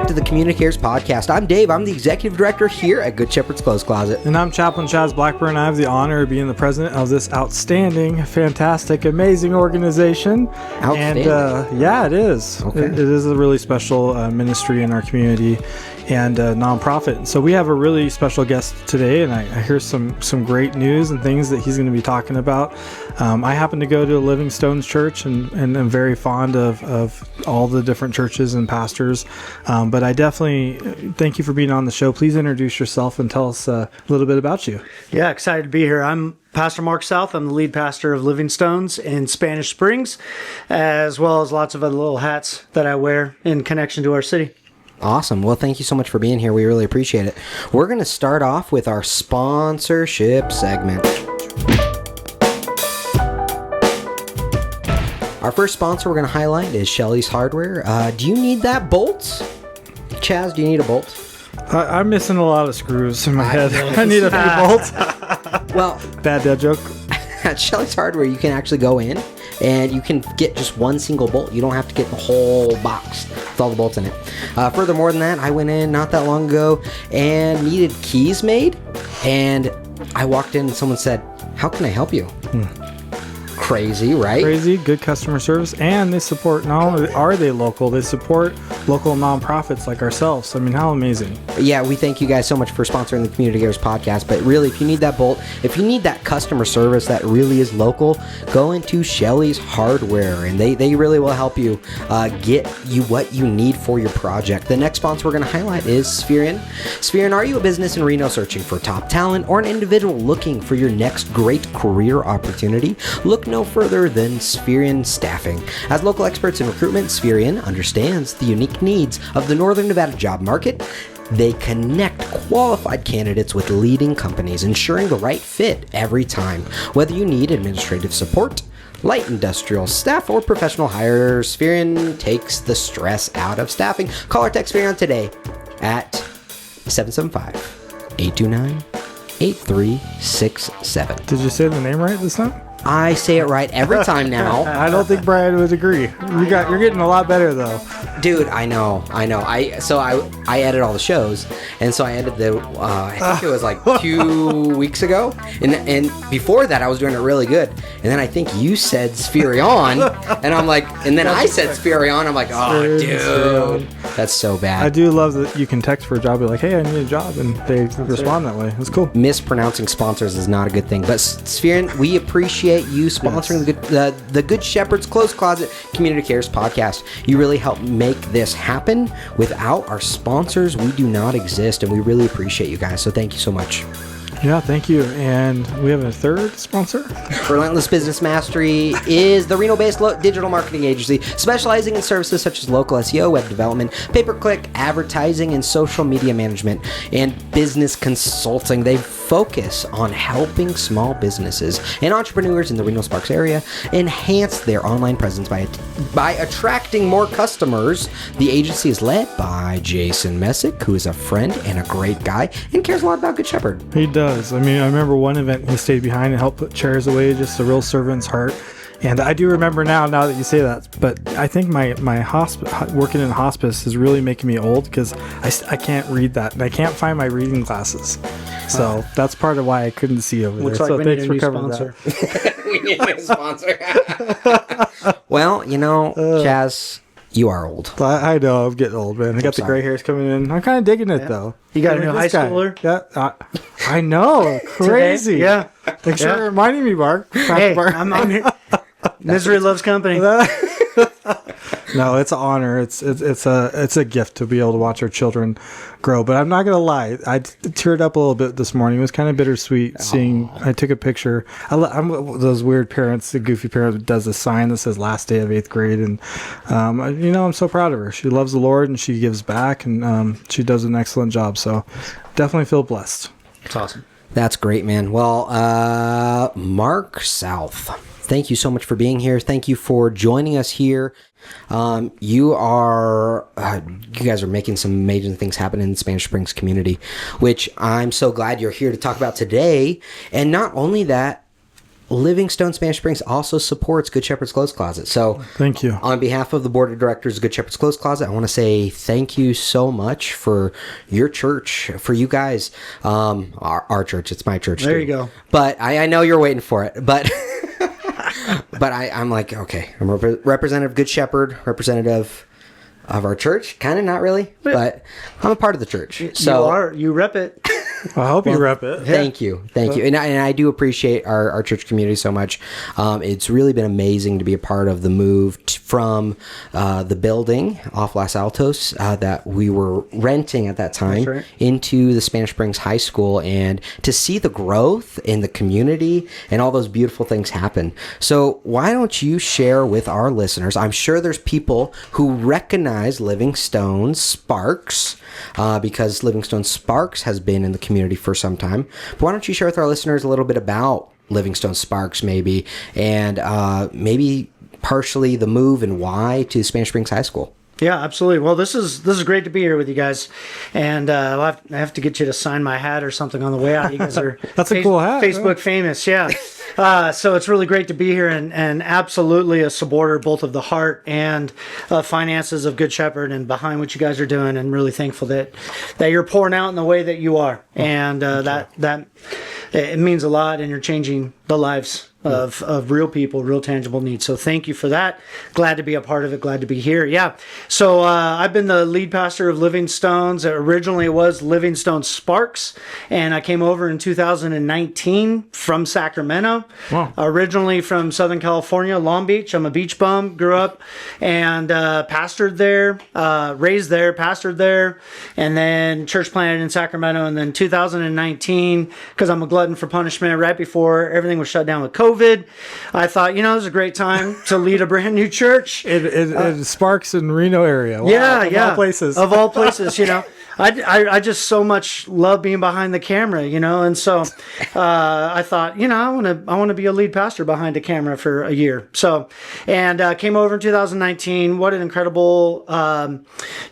back to the Communicators Podcast. I'm Dave. I'm the Executive Director here at Good Shepherd's Clothes Closet. And I'm Chaplain Chaz Blackburn. I have the honor of being the president of this outstanding, fantastic, amazing organization. Outstanding. And it is. Okay. It is a really special ministry in our community and nonprofit. And so we have a really special guest today, and I hear some great news and things that he's going to be talking about. I happen to go to a Living Stones church, and I'm very fond of all the different churches and pastors. But I definitely thank you for being on the show. Please introduce yourself and tell us a little bit about you. Yeah, excited to be here. I'm Pastor Mark South. I'm the lead pastor of Living Stones in Spanish Springs, as well as lots of other little hats that I wear in connection to our city. Awesome. Well, thank you so much for being here. We really appreciate it. We're going to start off with our sponsorship segment. Our first sponsor we're going to highlight is Shelley's Hardware. Do you need that bolt? Chaz, do you need a bolt? I'm missing a lot of screws in my head. I need a few bolts. Well, Bad dad joke. at Shelley's Hardware, you can actually go in and you can get just one single bolt. You don't have to get the whole box with all the bolts in it. Furthermore than that, I went in not that long ago and needed keys made, and I walked in and someone said, "How can I help you?" Crazy, right? Crazy, good customer service, and they support, not only are they local, they support local nonprofits like ourselves. I mean, how amazing. Yeah, we thank you guys so much for sponsoring the Communicators Podcast, but really, if you need that bolt, if you need that customer service that really is local, go into Shelley's Hardware, and they really will help you get you what you need for your project. The next sponsor we're going to highlight is Spherian. Spherian, are you a business in Reno searching for top talent or an individual looking for your next great career opportunity? Look no further than Spherian Staffing. As local experts in recruitment, Spherian understands the unique needs of the Northern Nevada job market. They connect qualified candidates with leading companies, ensuring the right fit every time. Whether you need administrative support, light industrial staff, or professional hires, Spherian takes the stress out of staffing. Call or text Spherian today at 775-829-8367. Did you say the name right this time? I say it right every time now. I don't think Brian would agree. You're getting a lot better though. Dude, I know. I edit all the shows, and so I edited the. I think it was like 2 weeks ago, and before that I was doing it really good, and then I think you said Spherion, and I'm like, and then I said Spherion. I'm like, oh, dude, that's so bad. I do love that you can text for a job, be like, hey, I need a job, and they respond that way. That's cool. Mispronouncing sponsors is not a good thing, but Spherion, we appreciate you sponsoring the Good Shepherd's Clothes Closet Communicators Podcast. You really help make this happen. Without our sponsors, we do not exist, and we really appreciate you guys. So thank you so much. Yeah, thank you. And we have a third sponsor. Relentless Business Mastery is the Reno-based digital marketing agency specializing in services such as local SEO, web development, pay-per-click, advertising, and social media management, and business consulting. They focus on helping small businesses and entrepreneurs in the Reno-Sparks area enhance their online presence by attracting more customers. The agency is led by Jason Messick, who is a friend and a great guy and cares a lot about Good Shepherd. He does. I mean, I remember one event he stayed behind and helped put chairs away, just a real servant's heart. And I do remember now that you say that, but I think my working in hospice is really making me old because I can't read that, and I can't find my reading glasses. So that's part of why I couldn't see over Looks there. like So we thanks need a for new covering sponsor. that. We need a new sponsor. Well, Chaz, you are old. I know, I'm getting old, man. I got the gray hairs coming in. I'm kind of digging it, though. You got a new high This guy. schooler? Yeah, I know. Crazy. Today? Yeah. Thanks for reminding me, Mark. Hey, I'm here. Misery loves company. No, it's an honor. It's a gift to be able to watch our children grow. But I'm not gonna lie, I teared up a little bit this morning. It was kind of bittersweet seeing. I took a picture. I'm those weird parents, the goofy parent that does a sign that says "last day of 8th grade," and I'm so proud of her. She loves the Lord and she gives back, and she does an excellent job. So definitely feel blessed. It's awesome. That's great, man. Well, Mark South, thank you so much for being here. Thank you for joining us here. You guys are making some amazing things happen in the Spanish Springs community, which I'm so glad you're here to talk about today. And not only that, Livingstone Spanish Springs also supports Good Shepherd's Clothes Closet. So Thank you. on behalf of the board of directors of Good Shepherd's Clothes Closet, I want to say thank you so much for your church, for you guys. Our church, it's my church. There too. you go. But I know you're waiting for it. But but I'm like, okay, I'm a representative of Good Shepherd, representative of our church. Kind of not really, but I'm a part of the church. So You rep it. I hope you rep it. Thank you. And I do appreciate our church community so much. It's really been amazing to be a part of the move from the building off Los Altos that we were renting at that time right. into the Spanish Springs High School, and to see the growth in the community and all those beautiful things happen. So why don't you share with our listeners? I'm sure there's people who recognize Livingstone Sparks because Livingstone Sparks has been in the community for some time. But why don't you share with our listeners a little bit about Livingstone Sparks, maybe, and maybe partially the move and why to Spanish Springs High School? Yeah, absolutely. Well, this is great to be here with you guys, and I have to get you to sign my hat or something on the way out. You guys are That's a cool hat. Facebook famous, yeah. So it's really great to be here, and absolutely a supporter both of the heart and finances of Good Shepherd, and behind what you guys are doing, and really thankful that you're pouring out in the way that you are, and that it means a lot, and you're changing the lives of real people, real tangible needs. So thank you for that. Glad to be a part of it. Glad to be here. Yeah. So I've been the lead pastor of Livingstone's. Originally it was Livingstone Sparks, and I came over in 2019 from Sacramento. Wow. Originally from Southern California, Long Beach. I'm a beach bum. Grew up and pastored there, raised there, pastored there, and then church planted in Sacramento. And then 2019, because I'm a glutton for punishment, right before everything was shut down with COVID, I thought, this is a great time to lead a brand new church. It Sparks in Reno area. Wow, Yeah, of yeah. all places. Of all places, I just so much love being behind the camera, and so I thought, I want to be a lead pastor behind a camera for a year. So, and came over in 2019. What an incredible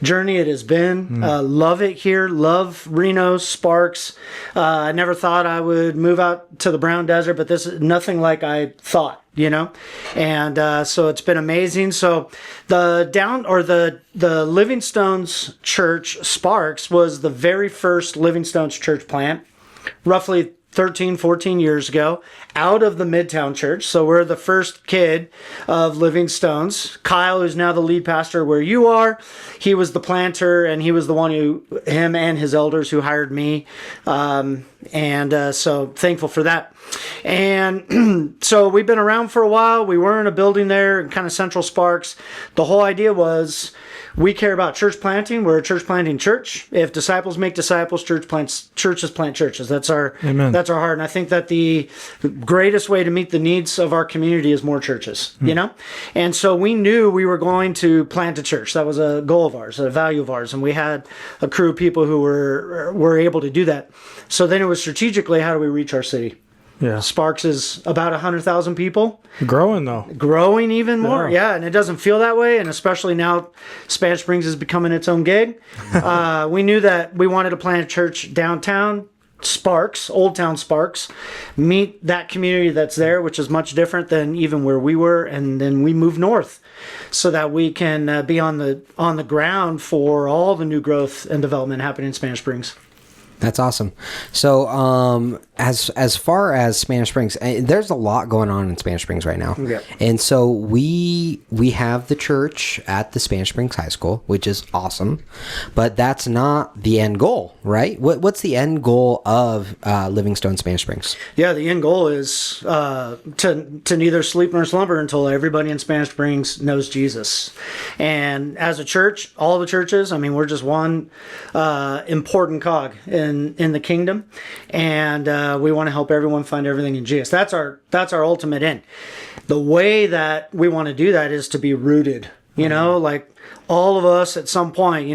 journey it has been. Love it here. Love Reno-Sparks. I never thought I would move out to the Brown Desert, but this is nothing like I thought. And so it's been amazing. So the Livingstone's Church Sparks was the very first Livingstone's church plant, roughly 13, 14 years ago, out of the Midtown Church. So we're the first kid of Livingstone's. Kyle, who's now the lead pastor where you are, he was the planter, and he was the one him and his elders who hired me. So thankful for that. And so we've been around for a while. We were in a building there in kind of Central Sparks. The whole idea was we care about church planting. We're a church planting church. If disciples make disciples, churches plant churches. That's our Amen. That's our heart. And I think that the greatest way to meet the needs of our community is more churches, And so we knew we were going to plant a church. That was a goal of ours, a value of ours. And we had a crew of people who were able to do that. So then it was strategically, how do we reach our city? Yeah. Sparks is about 100,000 people. Growing though. Growing even more. Yeah, and it doesn't feel that way. And especially now Spanish Springs is becoming its own gig. We knew that we wanted to plant a church downtown, Sparks, Old Town Sparks, meet that community that's there, which is much different than even where we were. And then we move north so that we can be on the ground for all the new growth and development happening in Spanish Springs. That's awesome. So, as far as Spanish Springs, there's a lot going on in Spanish Springs right now. Yeah. And so we have the church at the Spanish Springs High School, which is awesome, but that's not the end goal, right? What's the end goal of Livingstone Spanish Springs? Yeah, the end goal is to neither sleep nor slumber until everybody in Spanish Springs knows Jesus. And as a church, all the churches, we're just one important cog in the kingdom, and we want to help everyone find everything in Jesus. That's our ultimate end. The way that we want to do that is to be rooted. Like all of us at some point,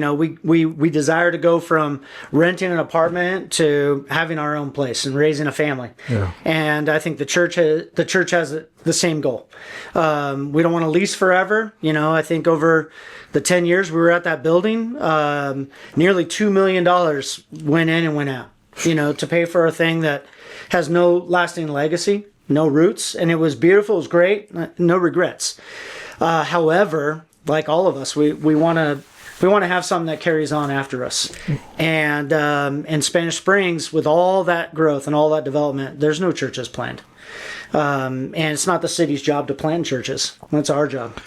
we desire to go from renting an apartment to having our own place and raising a family. Yeah. And I think the church has the same goal. We don't want to lease forever. I think over the 10 years we were at that building, nearly $2 million went in and went out, to pay for a thing that has no lasting legacy. no roots, and it was beautiful. It was great. No regrets. However, like all of us, we want to have something that carries on after us. And in Spanish Springs, with all that growth and all that development, there's no churches planned. And it's not the city's job to plant churches. That's our job.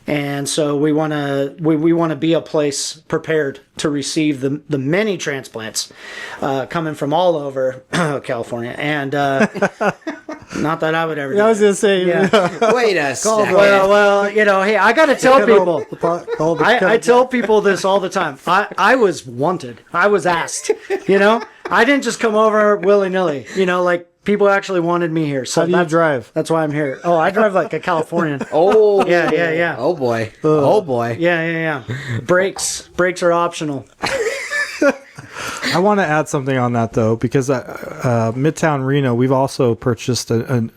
And so we want to be a place prepared to receive the many transplants coming from all over California. And not that I would ever do I was going to say, Wait a second. well, hey, I got to tell people. I tell people this all the time. I was wanted. I was asked. I didn't just come over willy-nilly. Like people actually wanted me here. So how do you drive? That's why I'm here. Oh, I drive like a Californian. Oh, yeah. Oh boy. Oh boy. Yeah. Brakes are optional. I want to add something on that though, because Midtown Reno, we've also purchased a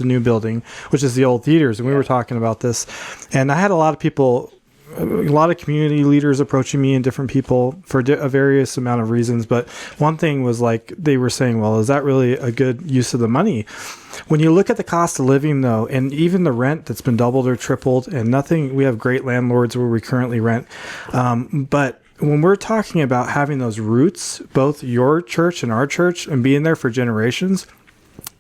new building, which is the old theaters, and we were talking about this, and I had a lot of community leaders approaching me and different people for a various amount of reasons. But one thing was like, they were saying, well, is that really a good use of the money? When you look at the cost of living though, and even the rent that's been doubled or tripled, and we have great landlords where we currently rent. But when we're talking about having those roots, both your church and our church, and being there for generations,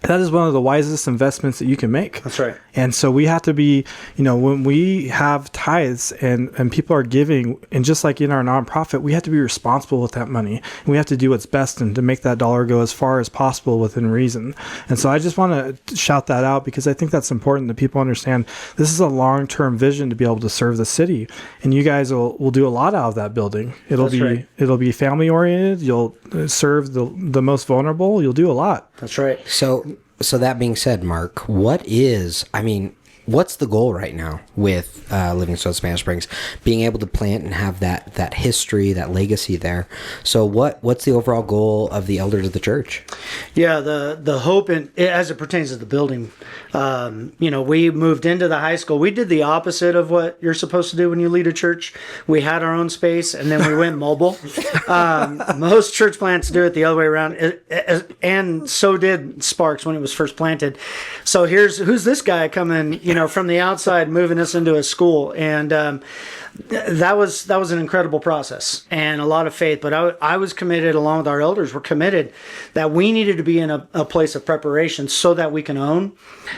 that is one of the wisest investments that you can make. That's right. And so we have to be, when we have tithes and people are giving, and just like in our nonprofit, we have to be responsible with that money. And we have to do what's best and to make that dollar go as far as possible within reason. And so I just want to shout that out, because I think that's important that people understand this is a long-term vision to be able to serve the city. And you guys will do a lot out of that building. It'll be family oriented. You'll serve the most vulnerable. You'll do a lot. That's right. So that being said, Mark, what's the goal right now with Livingstone Spanish Springs? Being able to plant and have that history, that legacy there. So what's the overall goal of the elders of the church? Yeah, the hope, as it pertains to the building, we moved into the high school. We did the opposite of what you're supposed to do when you lead a church. We had our own space, and then we went mobile. Most church plants do it the other way around, and so did Sparks when it was first planted. So who's this guy coming, from the outside, moving us into a school, and that was an incredible process and a lot of faith. But I was committed, along with our elders, we're committed that we needed to be in a place of preparation so that we can own,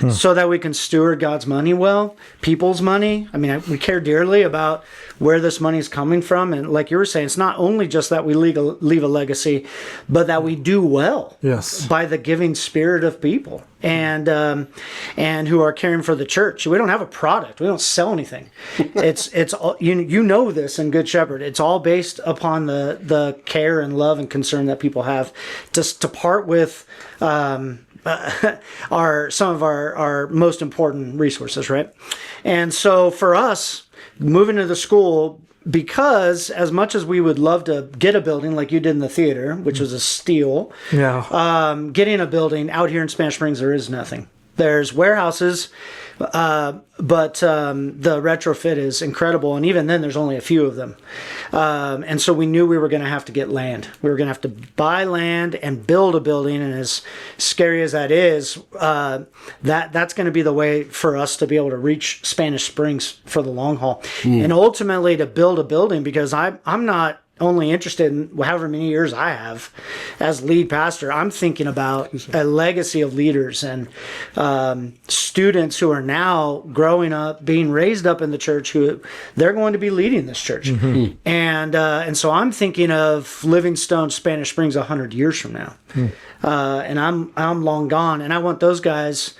so that we can steward God's money well, people's money. I mean, we care dearly about where this money is coming from, and like you were saying, it's not only just that we leave a legacy, but that we do well. Yes. By the giving spirit of people. And who are caring for the church. We don't have a product. We don't sell anything. It's all, this in Good Shepherd. It's all based upon the care and love and concern that people have to part with some of our most important resources, right? And so for us, moving to the school, because as much as we would love to get a building like you did in the theater, which was a steal, getting a building out here in Spanish Springs, there is nothing. There's warehouses, but the retrofit is incredible. And even then, there's only a few of them. And so we knew we were going to have to get land. We were going to have to buy land and build a building. And as scary as that is, that's going to be the way for us to be able to reach Spanish Springs for the long haul. And ultimately to build a building, because I'm not only interested in however many years I have as lead pastor. I'm thinking about a legacy of leaders and students who are now growing up, being raised up in the church, who they're going to be leading this church. Mm-hmm. And so I'm thinking of Livingstone Spanish Springs 100 years from now. And I'm long gone, and I want those guys,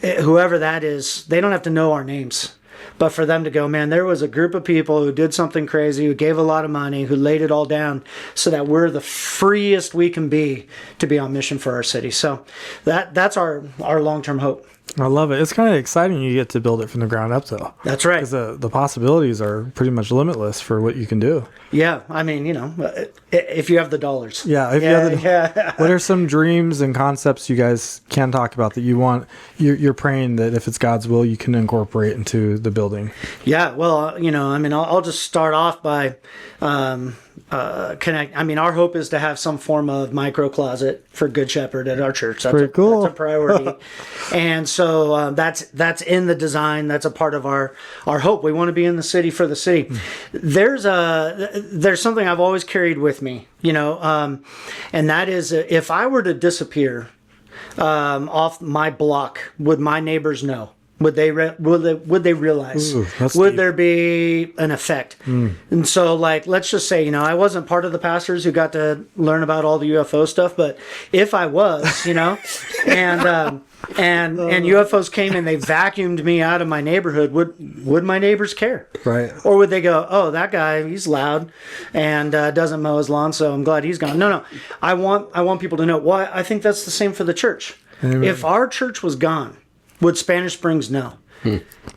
whoever that is, they don't have to know our names. But for them to go, man, there was a group of people who did something crazy, who gave a lot of money, who laid it all down so that we're the freest we can be to be on mission for our city. So that's our long-term hope. I love it. It's kind of exciting you get to build it from the ground up, though. That's right. Because the possibilities are pretty much limitless for what you can do. Yeah. I mean, if you have the dollars. Yeah. If you have the, what are some dreams and concepts you guys can talk about that you want, you're praying that if it's God's will, you can incorporate into the building? Yeah. Well, I'll just start off by connect. I mean, our hope is to have some form of micro closet for Good Shepherd at our church. That's Pretty cool. That's a priority. And so that's in the design. That's a part of our hope. We want to be in the city for the city. There's something I've always carried with me, and that is if I were to disappear off my block, would my neighbors know? Would they realize? Ooh, would deep. there be an effect? And so, let's just say, I wasn't part of the pastors who got to learn about all the UFO stuff, but if I was, and UFOs came and they vacuumed me out of my neighborhood, would my neighbors care? Right. Or would they go, oh, that guy, he's loud and doesn't mow his lawn, so I'm glad he's gone. No. I want people to know. Well, I think that's the same for the church. Amen. If our church was gone, would Spanish Springs know?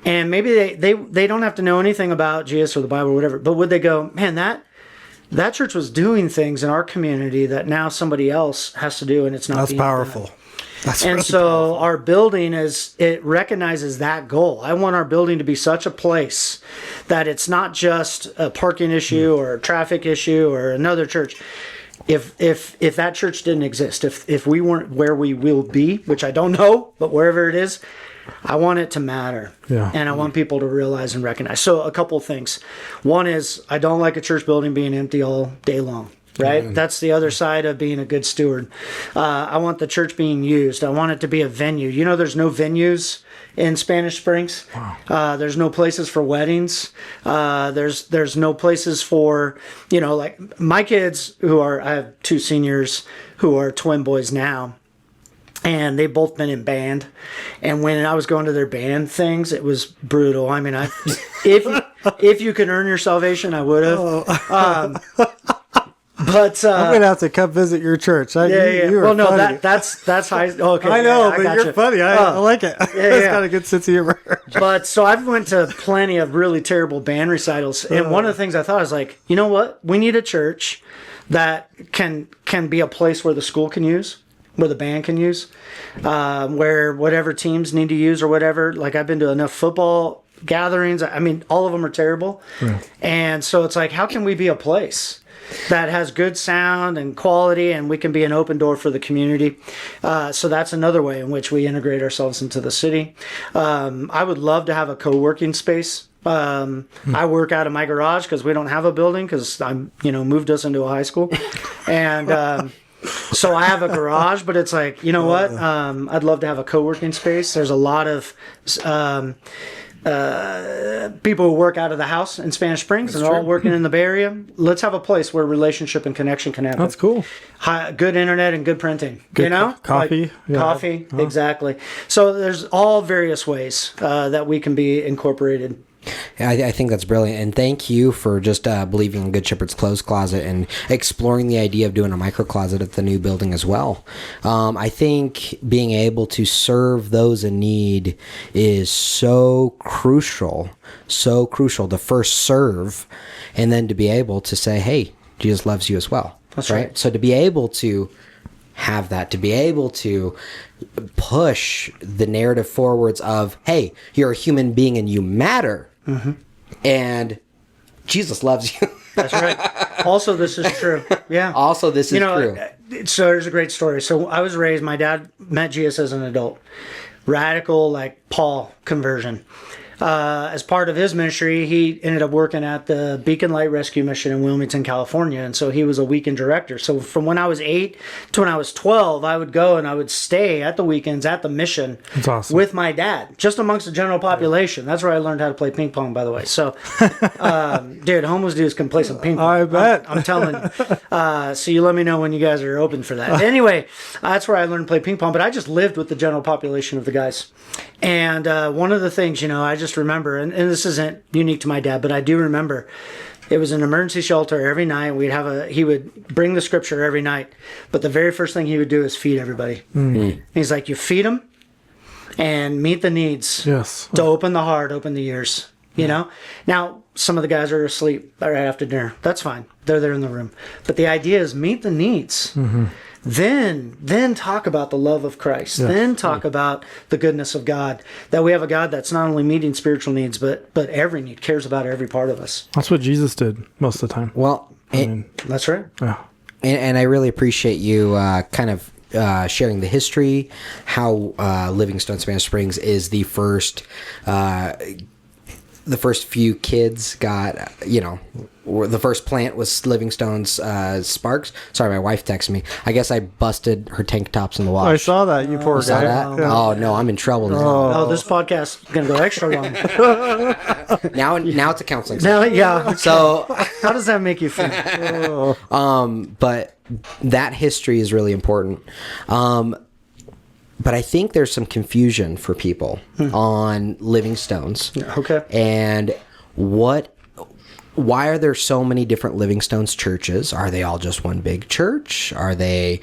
And maybe they don't have to know anything about Jesus or the Bible or whatever, but would they go, man, that church was doing things in our community that now somebody else has to do, and it's not That's being powerful. done. That's And really so our building it recognizes that goal. I want our building to be such a place that it's not just a parking issue or a traffic issue or another church. If that church didn't exist, if we weren't where we will be, which I don't know, but wherever it is, I want it to matter. Yeah. And I want people to realize and recognize. So a couple of things. One is I don't like a church building being empty all day long. Right? Mm-hmm. That's the other side of being a good steward. I want the church being used. I want it to be a venue. There's no venues in Spanish Springs. Wow. There's no places for weddings. There's no places for, like my kids I have two seniors who are twin boys now. And they've both been in band. And when I was going to their band things, it was brutal. I mean, if you could earn your salvation, I would have. But I'm gonna have to come visit your church. You well, no, funny. that's high. Okay, I know, I but gotcha. you're funny. I like it. It's got a good sense of humor. But so I've went to plenty of really terrible band recitals, and one of the things I thought was like, you know what? We need a church that can be a place where the school can use, where the band can use, where whatever teams need to use or whatever. Like I've been to enough football gatherings. I mean, all of them are terrible, and so it's like, how can we be a place that has good sound and quality, and we can be an open door for the community? So that's another way in which we integrate ourselves into the city. I would love to have a co-working space. I work out of my garage because we don't have a building because I'm, moved us into a high school. And so I have a garage, but it's like, you know what? I'd love to have a co-working space. There's a lot of people who work out of the house in Spanish Springs and they're all working in the Bay Area. Let's have a place where relationship and connection can happen. That's cool. Good internet and good printing. Good coffee. Coffee, exactly. So there's all various ways that we can be incorporated. I think that's brilliant, and thank you for just believing in Good Shepherd's Clothes Closet and exploring the idea of doing a micro closet at the new building as well. I think being able to serve those in need is so crucial. To first serve, and then to be able to say, "Hey, Jesus loves you as well." That's right. So to be able to have that, to be able to push the narrative forwards of, "Hey, you're a human being and you matter." Mm-hmm. And Jesus loves you. That's right. Also, this is true. Yeah. Also, this is true. So there's a great story. So I was raised, my dad met Jesus as an adult. Radical, like Paul conversion. As part of his ministry, he ended up working at the Beacon Light Rescue Mission in Wilmington, California. And so he was a weekend director. So from when I was 8 to when I was 12, I would go and I would stay at the weekends at the mission. That's awesome. With my dad, just amongst the general population. That's where I learned how to play ping pong, by the way. So, dude, homeless dudes can play some ping pong. I bet. I'm telling you. So you let me know when you guys are open for that. Anyway, that's where I learned to play ping pong. But I just lived with the general population of the guys. And one of the things, I just remember, and this isn't unique to my dad, but I do remember, it was an emergency shelter every night. He would bring the scripture every night, but the very first thing he would do is feed everybody. Mm-hmm. He's like, you feed them and meet the needs. Yes. To open the heart, open the ears. Now some of the guys are asleep right after dinner. That's fine. They're there in the room. But the idea is meet the needs. Mm-hmm. Then talk about the love of Christ. Yes. Then talk about the goodness of God. That we have a God that's not only meeting spiritual needs, but every need, cares about every part of us. That's what Jesus did most of the time. Well, That's right. Yeah. And I really appreciate you kind of sharing the history, how Livingstone Spanish Springs is the first few kids got, the first plant was Livingstone's Sparks. Sorry, my wife texted me. I guess I busted her tank tops in the wash. I saw that, you poor Saw guy. that? Yeah. Oh, no, I'm in trouble now. Oh, this podcast is going to go extra long. Now it's a counseling Now, session. yeah. So, How does that make you feel? but that history is really important. But I think there's some confusion for people on Livingstones. Okay. And why are there so many different Livingstones churches? Are they all just one big church? Are they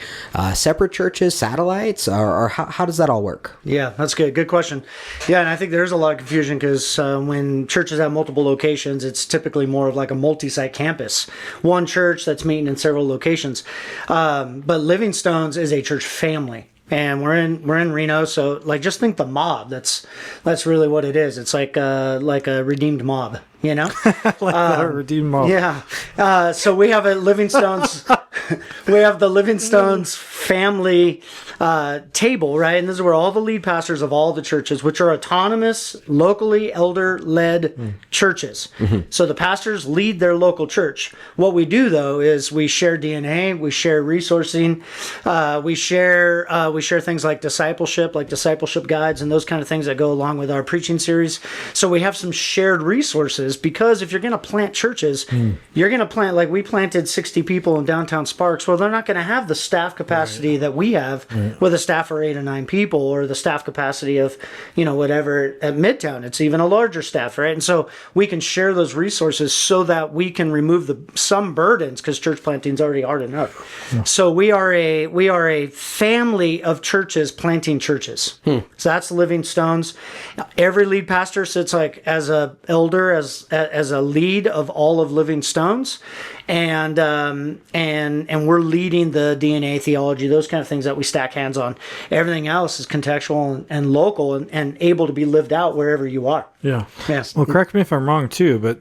separate churches, satellites? Or how does that all work? Yeah, that's good. Good question. Yeah, and I think there's a lot of confusion because when churches have multiple locations, it's typically more of like a multi-site campus. One church that's meeting in several locations. But Livingstones is a church family. And we're in Reno, so like just think the mob. That's really what it is. It's like a redeemed mob, That redeemed mob. Yeah. So we have a Livingstone's. We have the Livingstone's family table, right? And this is where all the lead pastors of all the churches, which are autonomous, locally elder-led churches. So the pastors lead their local church. What we do, though, is we share DNA, we share resourcing, we share things like discipleship guides, and those kind of things that go along with our preaching series. So we have some shared resources because if you're going to plant churches, you're going to plant, like we planted 60 people in downtown Sparks. Well, they're not going to have the staff capacity that we have with a staff of 8 or 9 people, or the staff capacity of, whatever at Midtown. It's even a larger staff, right? And so we can share those resources so that we can remove some burdens because church planting is already hard enough. Yeah. So we are a family of churches planting churches. So that's Livingstones. Every lead pastor sits like as a elder, as a lead of all of Livingstones, and we're leading the DNA theology, those kind of things that we stack hands on. Everything else is contextual and local and able to be lived out wherever you are. Yeah. Yes. Well, correct me if I'm wrong too, but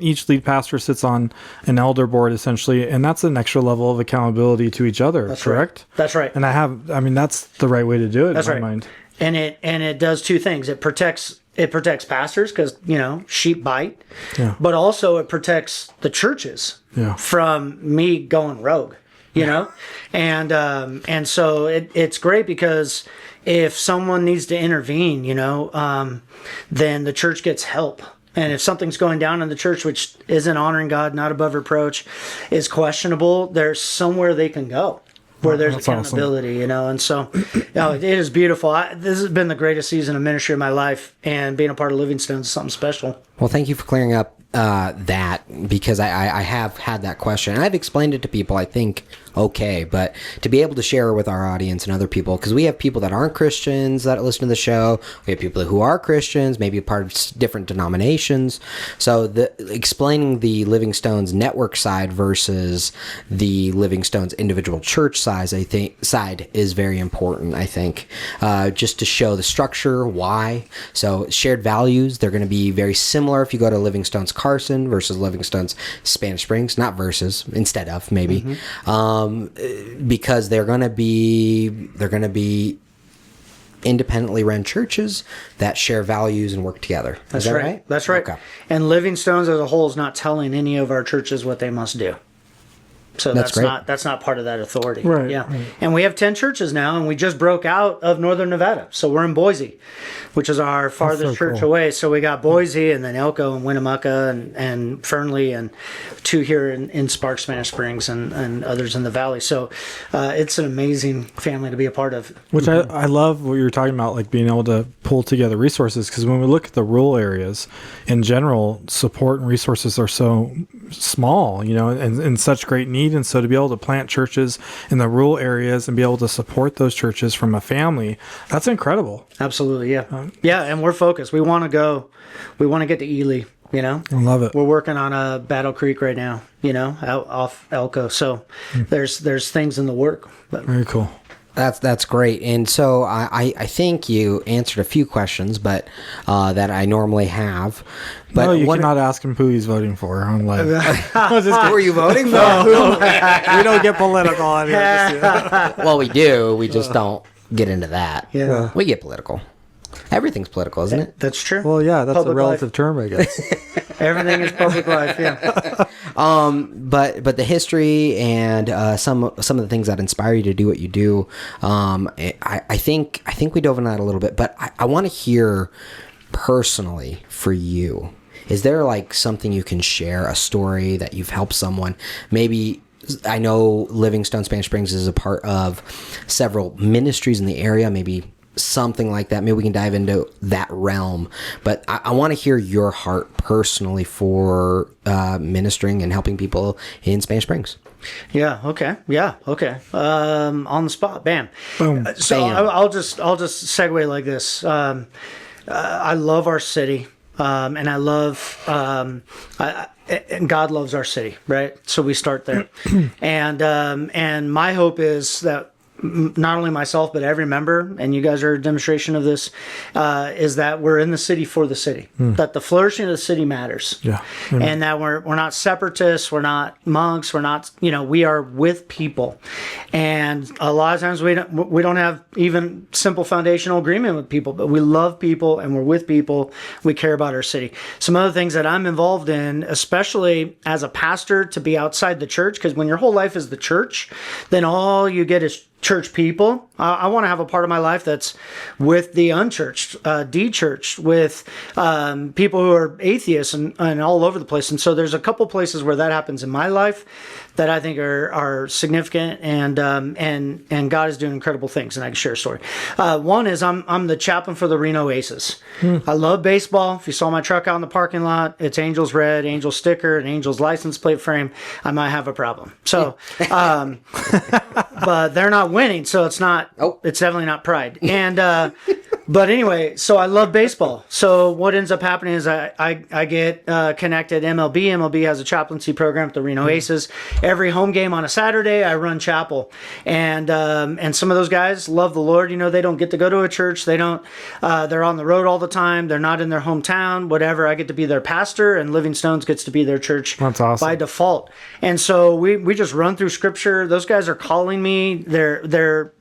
each lead pastor sits on an elder board essentially, and that's an extra level of accountability to each other. That's correct? Right. That's right. And that's the right way to do it. That's in right. my mind. And it does two things. It protects pastors because sheep bite, but also it protects the churches from me going rogue. And so it's great because if someone needs to intervene, then the church gets help. And if something's going down in the church which isn't honoring God, not above reproach, is questionable, there's somewhere they can go where there's accountability, awesome. And so it is beautiful. This has been the greatest season of ministry of my life, and being a part of Livingstone is something special. Well, thank you for clearing up that, because I have had that question. And I've explained it to people, I think, okay, but to be able to share with our audience and other people, because we have people that aren't Christians that listen to the show, we have people who are Christians, maybe a part of different denominations. So explaining the Livingstone's network side versus the Livingstone's individual church size, I think, side is very important, I think, just to show the structure, why. So shared values, they're going to be very similar if you go to Livingstone's Carson versus Livingstone's Spanish Springs, not versus, instead of, maybe. Because they're going to be independently run churches that share values and work together. Is that right? That's right. Okay. And Livingstone's as a whole is not telling any of our churches what they must do. So that's not part of that authority. Right. Yeah. Right. And we have 10 churches now, and we just broke out of Northern Nevada. So we're in Boise, which is our farthest church away. So we got Boise, and then Elko and Winnemucca and Fernley, and 2 here in Sparks, Spanish Springs, and others in the valley. So it's an amazing family to be a part of. Which I love what you were talking about, like being able to pull together resources, because when we look at the rural areas in general, support and resources are so small, and in such great need. And so to be able to plant churches in the rural areas and be able to support those churches from a family, that's incredible. Absolutely, yeah. And we're focused. We want to get to Ely, I love it. We're working on Battle Creek right now, out off Elko. So there's things in the work. But. Very cool. That's great. And so I think you answered a few questions, but that I normally have. But No, you cannot ask him who he's voting for on live. Who are you voting for? We don't get political on here. Well, we do. We just don't get into that. Yeah. We get political. Everything's political, isn't it? That's true. Well, yeah, that's Public a relative term, I guess. Everything is public life. Yeah. But the history and some of the things that inspire you to do what you do, I think we dove into that a little bit. But I want to hear personally for you. Is there like something you can share, a story that you've helped someone? Maybe I know Livingstone Spanish Springs is a part of several ministries in the area. Maybe something like that. Maybe we can dive into that realm. But I want to hear your heart personally for ministering and helping people in Spanish Springs. Yeah. Okay. Yeah. Okay. On the spot. Bam. Boom. So Bam. I'll just segue like this. I love our city, and I love and God loves our city, right? So we start there, and my hope is that not only myself but every member, and you guys are a demonstration of this, is that we're in the city for the city, that the flourishing of the city matters, and that we're not separatists, we're not monks, we're not, we are with people, and a lot of times we don't have even simple foundational agreement with people, but we love people and we're with people, we care about our city. Some other things that I'm involved in, especially as a pastor, to be outside the church, because when your whole life is the church, then all you get is church people. I want to have a part of my life that's with the unchurched, de-churched, with people who are atheists and all over the place. And so there's a couple places where that happens in my life that I think are significant, and God is doing incredible things, and I can share a story. One is I'm the chaplain for the Reno Aces. I love baseball. If you saw my truck out in the parking lot, it's Angels red, Angels sticker, and Angels license plate frame. I might have a problem. So, but they're not winning, so it's not. Oh. It's definitely not pride. And but anyway, so I love baseball. So what ends up happening is I get connected MLB. MLB has a chaplaincy program at the Reno Aces. Every home game on a Saturday, I run chapel, and some of those guys love the Lord. They don't get to go to a church. They don't. They're on the road all the time. They're not in their hometown. Whatever. I get to be their pastor, and Livingstone's gets to be their church. That's awesome. By default. And so we just run through scripture. Those guys are calling me. They're.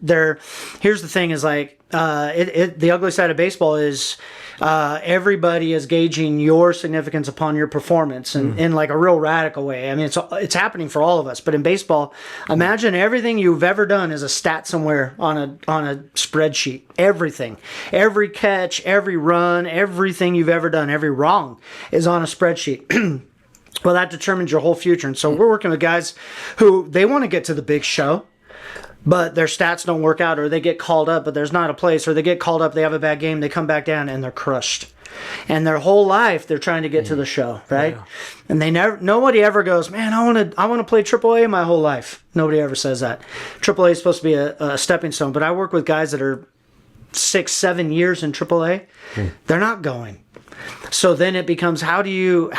Here's the thing: is like. The ugly side of baseball is everybody is gauging your significance upon your performance, and in like a real radical way. I mean, it's happening for all of us. But in baseball, imagine everything you've ever done is a stat somewhere on a spreadsheet. Everything, every catch, every run, everything you've ever done, every wrong is on a spreadsheet. Well, that determines your whole future. And so we're working with guys who they want to get to the big show, but their stats don't work out, or they get called up, but there's not a place, or they get called up, they have a bad game, they come back down, and they're crushed. And their whole life, they're trying to get to the show, right? Yeah. And nobody ever goes, man, I want to play AAA my whole life. Nobody ever says that. AAA is supposed to be a stepping stone, but I work with guys that are 6-7 years in AAA. They're not going. So then it becomes, how do you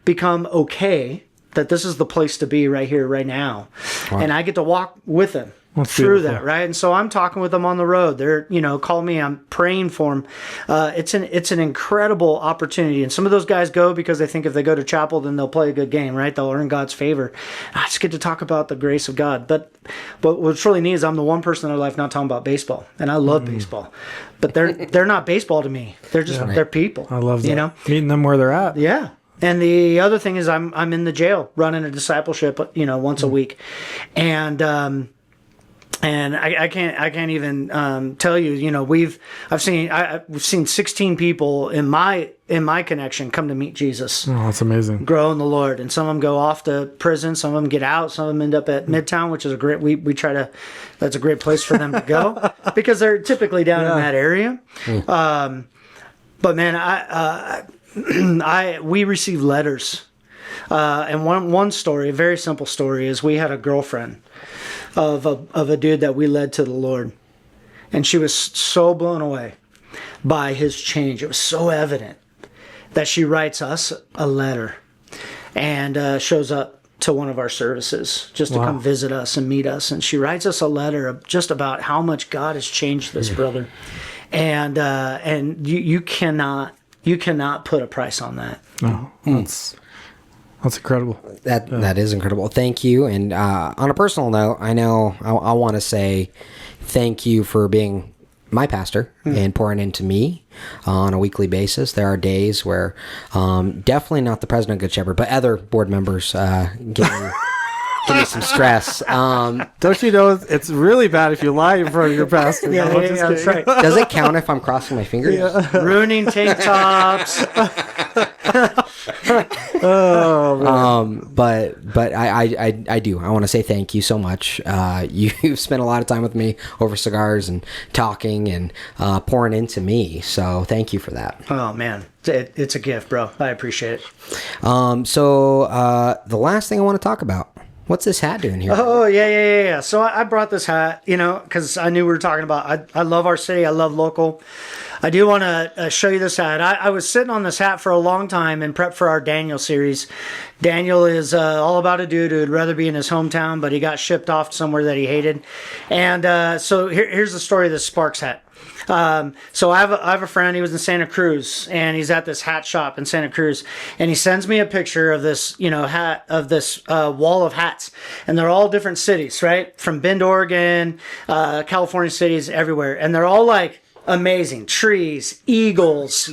become okay that this is the place to be right here, right now? Wow. And I get to walk with them through that, right? And so I'm talking with them on the road. They're, call me, I'm praying for them. It's an incredible opportunity. And some of those guys go because they think if they go to chapel, then they'll play a good game, right? They'll earn God's favor. I just get to talk about the grace of God. But what's really neat is I'm the one person in their life not talking about baseball. And I love baseball. But they're not baseball to me. They're just, they're people. I love that. Meeting them where they're at. Yeah. And the other thing is I'm in the jail running a discipleship, once a week, and I can't even tell you, we've seen 16 people in my connection come to meet Jesus. Oh, that's amazing. Grow in the Lord, and some of them go off to prison, some of them get out, some of them end up at Midtown, which is a great. We try to. That's a great place for them to go because they're typically down in that area. But man, we received letters, and one story, a very simple story, is we had a girlfriend of a dude that we led to the Lord, and she was so blown away by his change. It was so evident that she writes us a letter and shows up to one of our services just to come visit us and meet us. And she writes us a letter just about how much God has changed this brother. And you cannot put a price on that. Oh, that's incredible. That is incredible. Thank you. And on a personal note, I know I want to say thank you for being my pastor and pouring into me on a weekly basis. There are days where definitely not the president of Good Shepherd, but other board members give me some stress. Don't you know it's really bad if you lie in front of your pastor? Yeah, that's right. Does it count if I'm crossing my fingers? Yeah. Ruining tank tops. Oh, man. But I do. I want to say thank you so much. You've spent a lot of time with me over cigars and talking and pouring into me. So thank you for that. Oh man, it's a gift, bro. I appreciate it. So the last thing I want to talk about. What's this hat doing here? Oh, yeah. So I brought this hat, because I knew we were talking about, I love our city. I love local. I do want to show you this hat. I was sitting on this hat for a long time in prep for our Daniel series. Daniel is all about a dude who would rather be in his hometown, but he got shipped off somewhere that he hated. And so here's the story of this Sparks hat. So I have a friend. He was in Santa Cruz, and he's at this hat shop in Santa Cruz, and he sends me a picture of this, hat of this wall of hats, and they're all different cities, right? From Bend, Oregon, California cities, everywhere, and they're all like amazing trees, eagles,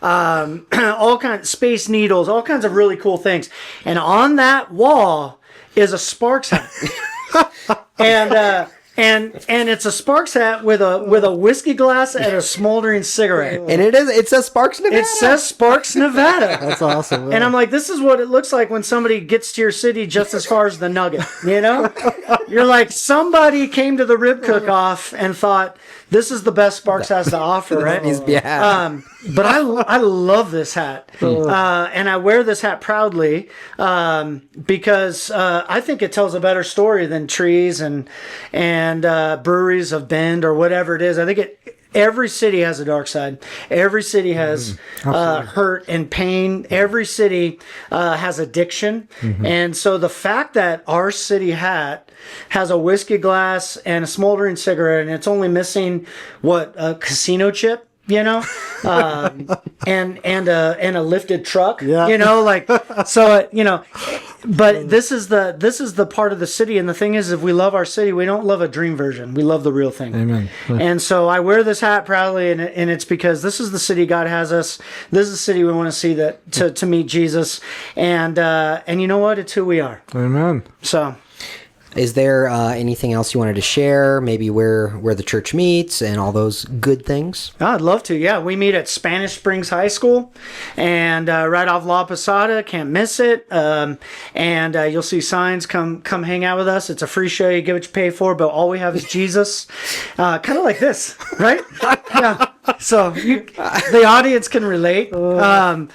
all kinds, Space Needles, all kinds of really cool things, and on that wall is a Sparks hat, And it's a Sparks hat with a whiskey glass and a smoldering cigarette. And it says Sparks, Nevada. It says Sparks, Nevada. That's awesome. Man. And I'm like, this is what it looks like when somebody gets to your city just as far as the Nugget, You're like, somebody came to the rib cook-off and thought, this is the best Sparks has to offer, right? Yeah. But I love this hat. And I wear this hat proudly because I think it tells a better story than trees and breweries of Bend or whatever it is. I think every city has a dark side. Every city has hurt and pain. Every city has addiction. And so the fact that our city hat has a whiskey glass and a smoldering cigarette, and it's only missing a casino chip, and a lifted truck, but this is the part of the city, and the thing is, if we love our city, we don't love a dream version, we love the real thing. Amen. And so I wear this hat proudly, and it's because this is the city God has us. This is the city we want to see, that to meet Jesus, and you know what, it's who we are. Amen. So is there anything else you wanted to share? Maybe where the church meets and all those good things? I'd love to. Yeah, we meet at Spanish Springs High School, and right off La Posada. Can't miss it. And you'll see signs. Come hang out with us. It's a free show. You get what you pay for, but all we have is Jesus. Kind of like this, right? Yeah. So the audience can relate. And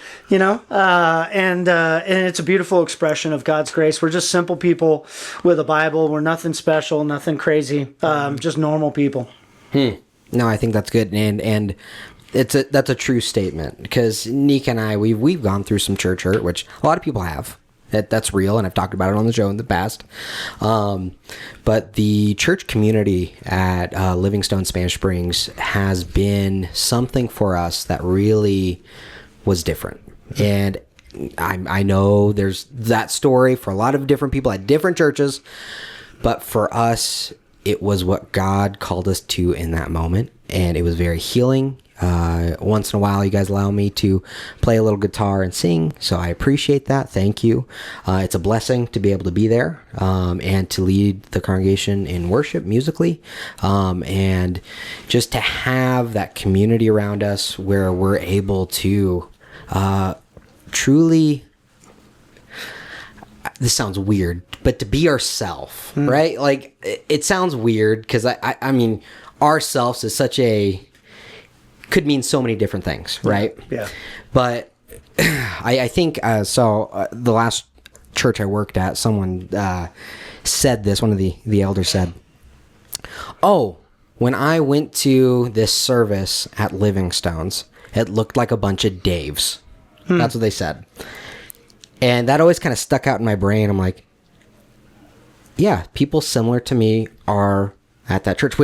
it's a beautiful expression of God's grace. We're just simple people with a Bible. We're nothing special, nothing crazy, just normal people. No, I think that's good, and that's a true statement, because Nick and I, we've gone through some church hurt, which a lot of people have. That's real, and I've talked about it on the show in the past. But the church community at Livingstone Spanish Springs has been something for us that really was different. And I know there's that story for a lot of different people at different churches, but for us, it was what God called us to in that moment, and it was very healing. Once in a while, you guys allow me to play a little guitar and sing, so I appreciate that. Thank you. It's a blessing to be able to be there and to lead the congregation in worship musically, and just to have that community around us where we're able to truly, this sounds weird, but to be ourself, right? Like, it sounds weird because I mean, ourselves is could mean so many different things, right? Yeah. But I think, the last church I worked at, someone said this, one of the elders said, when I went to this service at Livingstone's, it looked like a bunch of Daves. That's what they said. And that always kind of stuck out in my brain. I'm like, yeah, people similar to me are at that church,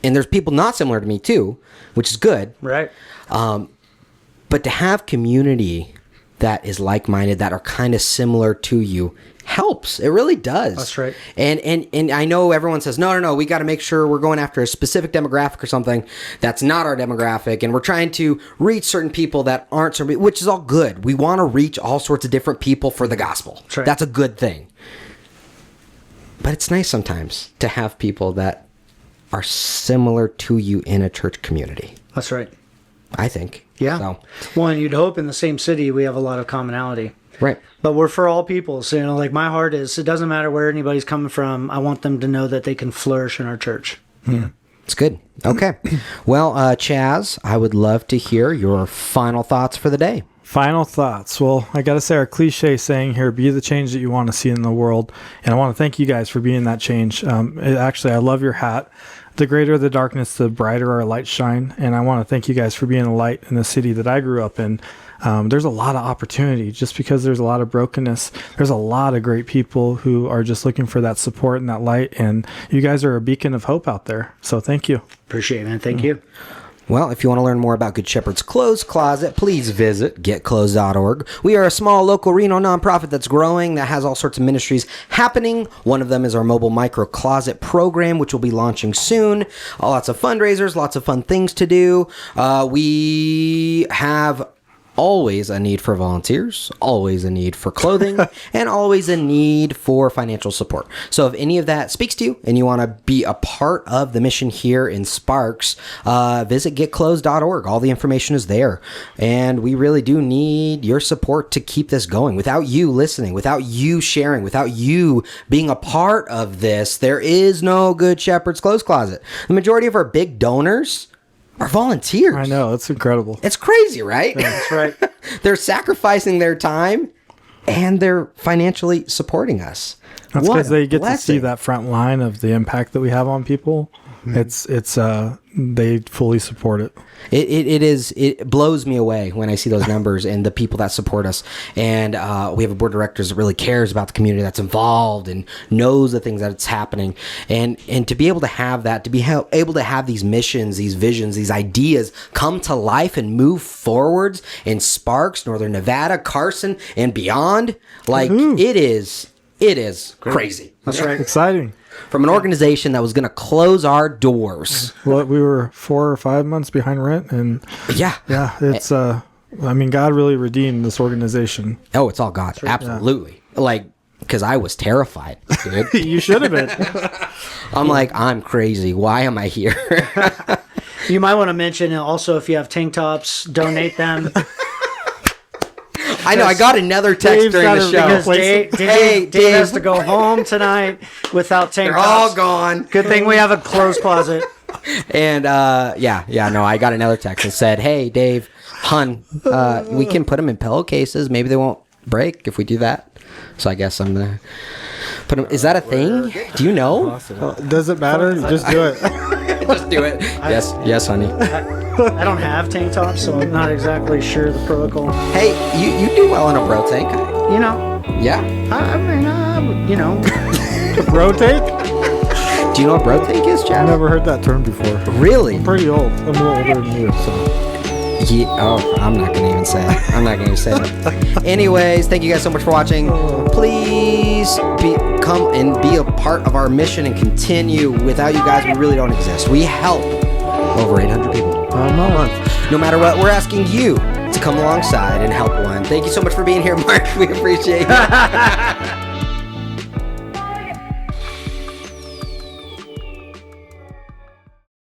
and there's people not similar to me too, which is good. Right. But to have community that is like-minded, that are kind of similar to you, helps. It really does. That's right. And I know everyone says, no, we got to make sure we're going after a specific demographic or something that's not our demographic, and we're trying to reach certain people that aren't, which is all good. We want to reach all sorts of different people for the gospel. That's right. That's a good thing. But it's nice sometimes to have people that are similar to you in a church community. That's right. I think. Yeah. So. Well, and you'd hope in the same city we have a lot of commonality. Right. But we're for all people. So, like my heart is, it doesn't matter where anybody's coming from. I want them to know that they can flourish in our church. It's good. Okay. Well, Chaz, I would love to hear your final thoughts for the day. Final thoughts. Well, I got to say our cliche saying here, be the change that you want to see in the world. And I want to thank you guys for being that change. Actually, I love your hat. The greater the darkness, the brighter our light shine. And I want to thank you guys for being a light in the city that I grew up in. There's a lot of opportunity just because there's a lot of brokenness. There's a lot of great people who are just looking for that support and that light. And you guys are a beacon of hope out there. So thank you. Appreciate it, man. Thank you. Well, if you want to learn more about Good Shepherd's Clothes Closet, please visit getclothes.org. We are a small local Reno nonprofit that's growing, that has all sorts of ministries happening. One of them is our mobile micro closet program, which will be launching soon. Lots of fundraisers, lots of fun things to do. We have always a need for volunteers, always a need for clothing, and always a need for financial support. So if any of that speaks to you and you want to be a part of the mission here in Sparks, visit getclothes.org. All the information is there. And we really do need your support to keep this going. Without you listening, without you sharing, without you being a part of this, there is no Good Shepherd's Clothes Closet. The majority of our big donors are volunteers. I know. It's incredible. It's crazy, right? That's right. They're sacrificing their time and they're financially supporting us. That's What because a they get blessing. to see that front line of the impact that we have on people. They fully support it. It blows me away when I see those numbers and the people that support us. And we have a board of directors that really cares about the community, that's involved and knows the things that's happening. And to be able to have that, to be able to have these missions, these visions, these ideas come to life and move forwards in Sparks, Northern Nevada, Carson, and beyond, like it is crazy. That's right. Exciting. From an organization that was going to close our doors. Well, we were 4 or 5 months behind rent, and Yeah. it's God really redeemed this organization. Oh, it's all God. Absolutely. Like, because I was terrified, dude. You should have been. I'm like, I'm crazy. Why am I here? You might want to mention also, if you have tank tops, donate them. I know. I got another text Dave's during the got a- show. Because Dave has to go home tonight without tank They're tops. all gone. Good thing we have a clothes closet. And no, I got another text that said, "Hey, Dave, hun, we can put them in pillowcases. Maybe they won't break if we do that." So I guess I'm gonna put them. Is that a thing? Do you know? Does it matter? Just do it. Just do it. Yes, honey. I don't have tank tops, so I'm not exactly sure the protocol. Hey, you do well in a bro tank. You know, Yeah. I mean, you know, Rotate? Do you know what bro tank is, I've Chad? never heard that term before. Really? Pretty old. I'm a little older than you, so. Yeah, I'm not gonna even say it. Anyways, thank you guys so much for watching. Please come and be a part of our mission and continue. Without you guys, we really don't exist. We help over 800 people a month. No matter what, we're asking you to come alongside and help one. Thank you so much for being here, Mark. We appreciate it.